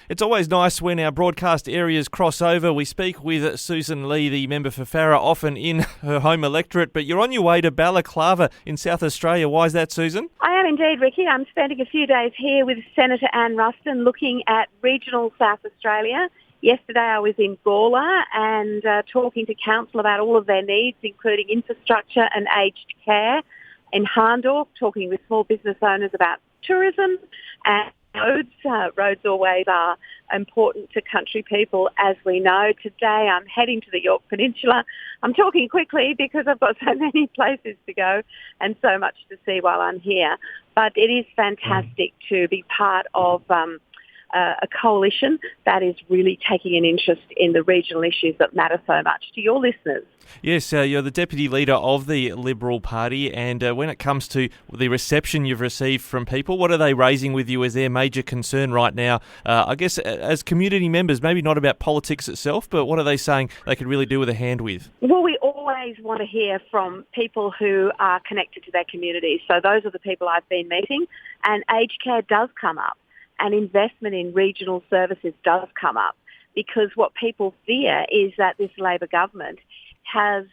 It's always nice when our broadcast areas cross over. We speak with Sussan Ley, the member for Farrer, often in her home electorate, but you're on your way to Balaclava in South Australia. Why is that, Sussan? I am indeed, Ricky. I'm spending a few days here with Senator Anne Ruston looking at regional South Australia. Yesterday I was in Gawler and talking to council about all of their needs, including infrastructure and aged care. In Harndorf, talking with small business owners about tourism and roads. Roads always are important to country people, as we know. Today I'm heading to the Yorke Peninsula. I'm talking quickly because I've got so many places to go and so much to see while I'm here. But it is fantastic to be part of a coalition that is really taking an interest in the regional issues that matter so much to your listeners. Yes, you're the Deputy Leader of the Liberal Party, and when it comes to the reception you've received from people, what are they raising with you as their major concern right now? I guess as community members, maybe not about politics itself, but what are they saying they could really do with a hand with? Well, we always want to hear from people who are connected to their communities. So those are the people I've been meeting, and aged care does come up, and investment in regional services does come up, because what people fear is that this Labor government has,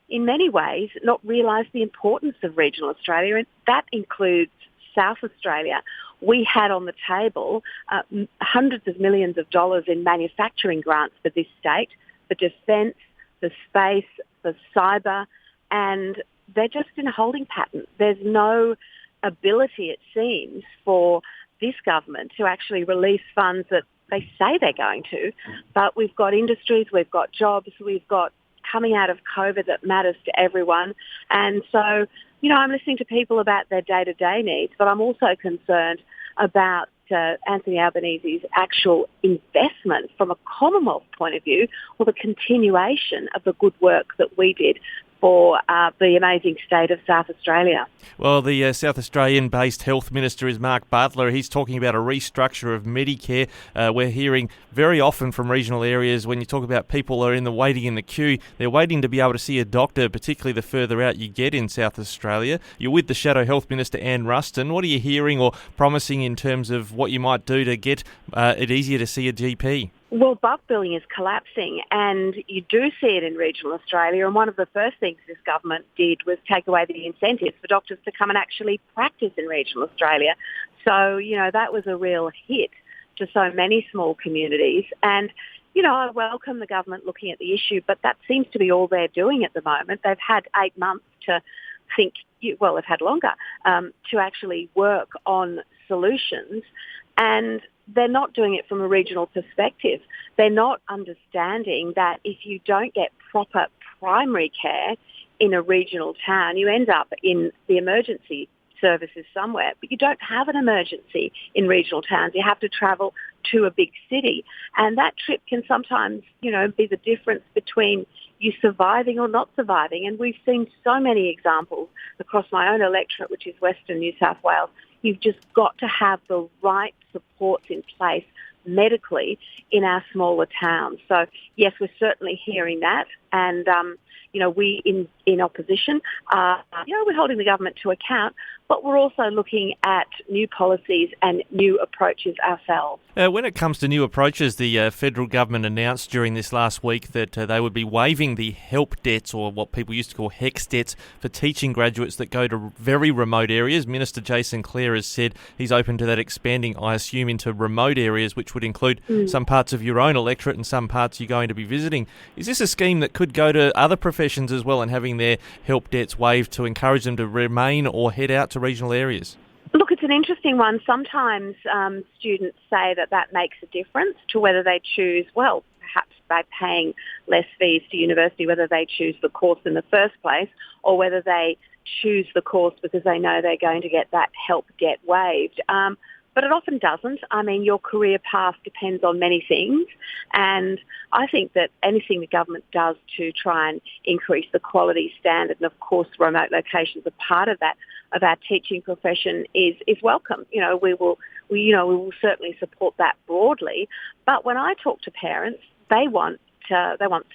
in many ways, not realised the importance of regional Australia, and that includes South Australia. We had on the table hundreds of millions of dollars in manufacturing grants for this state, for defence, for space, for cyber, and they're just in a holding pattern. There's no ability, it seems, for this government to actually release funds that they say they're going to, but we've got industries, we've got jobs, we've got coming out of COVID that matters to everyone. And so, I'm listening to people about their day-to-day needs, but I'm also concerned about Anthony Albanese's actual investment from a Commonwealth point of view, or the continuation of the good work that we did for the amazing state of South Australia. Well, the South Australian-based Health Minister is Mark Butler. He's talking about a restructure of Medicare. We're hearing very often from regional areas when you talk about people are waiting in the queue, they're waiting to be able to see a doctor, particularly the further out you get in South Australia. You're with the Shadow Health Minister, Anne Ruston. What are you hearing or promising in terms of what you might do to get it easier to see a GP? Well, bulk billing is collapsing, and you do see it in regional Australia. And one of the first things this government did was take away the incentives for doctors to come and actually practice in regional Australia. So, that was a real hit to so many small communities. And, I welcome the government looking at the issue, but that seems to be all they're doing at the moment. They've had 8 months to think, well, they've had longer, to actually work on solutions. And they're not doing it from a regional perspective. They're not understanding that if you don't get proper primary care in a regional town, you end up in the emergency services somewhere, but you don't have an emergency in regional towns. You have to travel to a big city. And that trip can sometimes, be the difference between you surviving or not surviving. And we've seen so many examples across my own electorate, which is Western New South Wales. You've just got to have the right supports in place medically in our smaller towns. So, yes, we're certainly hearing that. And, we in opposition are, we're holding the government to account, but we're also looking at new policies and new approaches ourselves. When it comes to new approaches, the federal government announced during this last week that they would be waiving the help debts, or what people used to call HECS debts, for teaching graduates that go to very remote areas. Minister Jason Clare has said he's open to that expanding, I assume, into remote areas, which would include some parts of your own electorate and some parts you're going to be visiting. Is this a scheme that could go to other professions as well, and having their help debts waived to encourage them to remain or head out to regional areas? Look, it's an interesting one. Sometimes students say that makes a difference to whether they choose, well, perhaps by paying less fees to university, whether they choose the course in the first place, or whether they choose the course because they know they're going to get that help debt waived. But it often doesn't. I mean, your career path depends on many things. And I think that anything the government does to try and increase the quality standard, and of course remote locations are part of that, of our teaching profession, is welcome. We will certainly support that broadly. But when I talk to parents, they want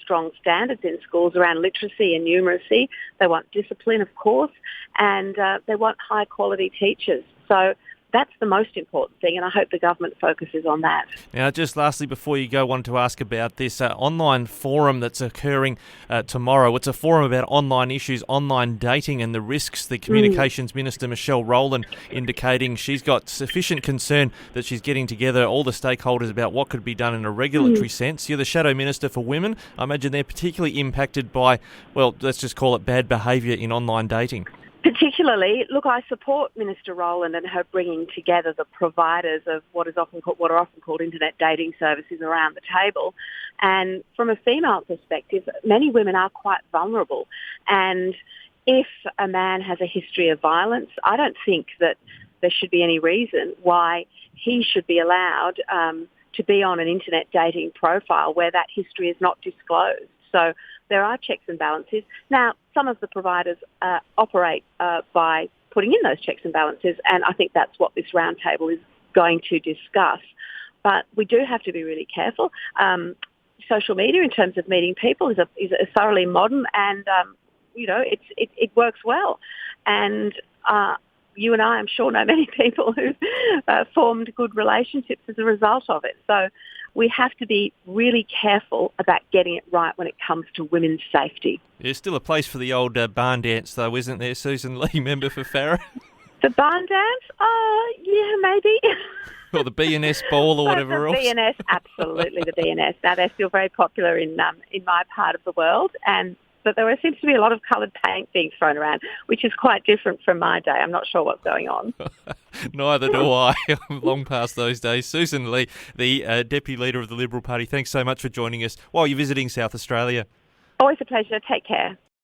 strong standards in schools around literacy and numeracy. They want discipline, of course, and they want high quality teachers. So that's the most important thing, and I hope the government focuses on that. Now, just lastly, before you go, I wanted to ask about this online forum that's occurring tomorrow. It's a forum about online issues, online dating and the risks. The Communications Minister, Michelle Rowland, indicating she's got sufficient concern that she's getting together all the stakeholders about what could be done in a regulatory sense. You're the Shadow Minister for Women. I imagine they're particularly impacted by, well, let's just call it bad behaviour in online dating. Particularly, look, I support Minister Rowland and her bringing together the providers of what are often called internet dating services around the table. And from a female perspective, many women are quite vulnerable. And if a man has a history of violence, I don't think that there should be any reason why he should be allowed to be on an internet dating profile where that history is not disclosed. So there are checks and balances. Now, some of the providers operate by putting in those checks and balances, and I think that's what this roundtable is going to discuss. But we do have to be really careful. Social media, in terms of meeting people, is a thoroughly modern, and it works well. And you and I, I'm sure, know many people who've formed good relationships as a result of it. So we have to be really careful about getting it right when it comes to women's safety. There's still a place for the old barn dance, though, isn't there, Sussan Ley, member for Farrer? The barn dance? Yeah, maybe. Or the B&S ball or whatever else. The B&S, absolutely, the B&S. Now, they're still very popular in my part of the world, but there seems to be a lot of coloured paint being thrown around, which is quite different from my day. I'm not sure what's going on. Neither do I. I'm long past those days. Sussan Ley, the Deputy Leader of the Liberal Party, thanks so much for joining us while you're visiting South Australia. Always a pleasure. Take care.